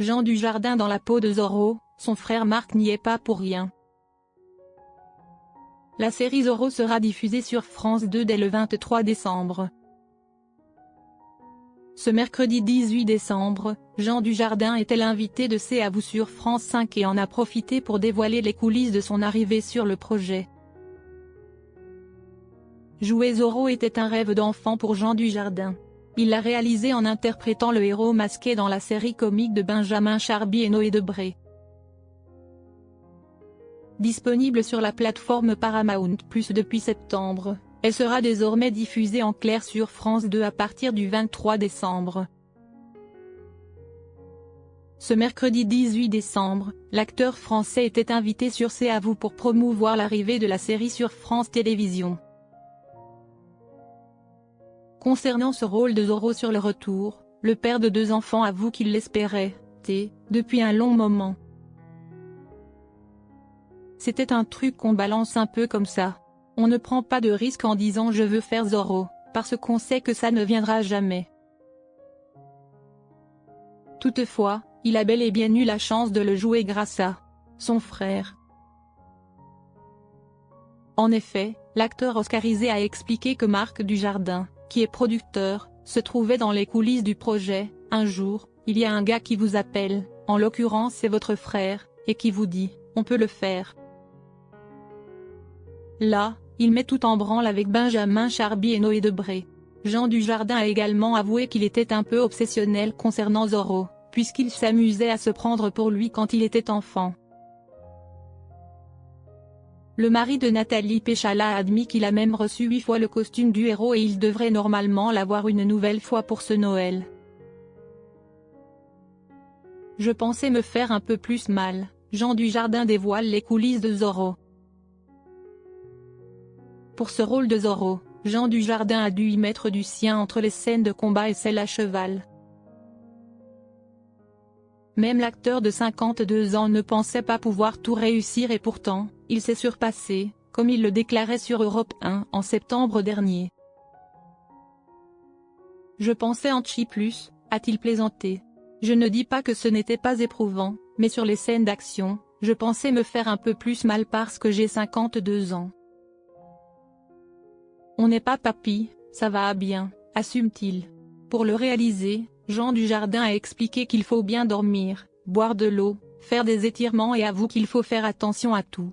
Jean Dujardin dans la peau de Zorro, son frère Marc n'y est pas pour rien. La série Zorro sera diffusée sur France 2 dès le 23 décembre. Ce mercredi 18 décembre, Jean Dujardin était l'invité de C'est à vous sur France 5 et en a profité pour dévoiler les coulisses de son arrivée sur le projet. Jouer Zorro était un rêve d'enfant pour Jean Dujardin. Il l'a réalisé en interprétant le héros masqué dans la série comique de Benjamin Charby et Noé Debré. Disponible sur la plateforme Paramount+ depuis septembre, elle sera désormais diffusée en clair sur France 2 à partir du 23 décembre. Ce mercredi 18 décembre, l'acteur français était invité sur C'est à vous pour promouvoir l'arrivée de la série sur France Télévisions. Concernant ce rôle de Zorro sur le retour, le père de 2 enfants avoue qu'il l'espérait, depuis un long moment. C'était un truc qu'on balance un peu comme ça. On ne prend pas de risque en disant je veux faire Zorro, parce qu'on sait que ça ne viendra jamais. Toutefois, il a bel et bien eu la chance de le jouer grâce à son frère. En effet, l'acteur oscarisé a expliqué que Marc Dujardin, qui est producteur, se trouvait dans les coulisses du projet. Un jour, il y a un gars qui vous appelle, en l'occurrence c'est votre frère, et qui vous dit « on peut le faire ». Là, il met tout en branle avec Benjamin Charby et Noé Debré. Jean Dujardin a également avoué qu'il était un peu obsessionnel concernant Zorro, puisqu'il s'amusait à se prendre pour lui quand il était enfant. Le mari de Nathalie Péchala a admis qu'il a même reçu 8 fois le costume du héros et il devrait normalement l'avoir une nouvelle fois pour ce Noël. Je pensais me faire un peu plus mal, Jean Dujardin dévoile les coulisses de Zorro. Pour ce rôle de Zorro, Jean Dujardin a dû y mettre du sien entre les scènes de combat et celles à cheval. Même l'acteur de 52 ans ne pensait pas pouvoir tout réussir et pourtant, il s'est surpassé, comme il le déclarait sur Europe 1 en septembre dernier. Je pensais en chi plus, a-t-il plaisanté. Je ne dis pas que ce n'était pas éprouvant, mais sur les scènes d'action, je pensais me faire un peu plus mal parce que j'ai 52 ans. On n'est pas papy, ça va bien, assume-t-il. Pour le réaliser, Jean Dujardin a expliqué qu'il faut bien dormir, boire de l'eau, faire des étirements et avoue qu'il faut faire attention à tout.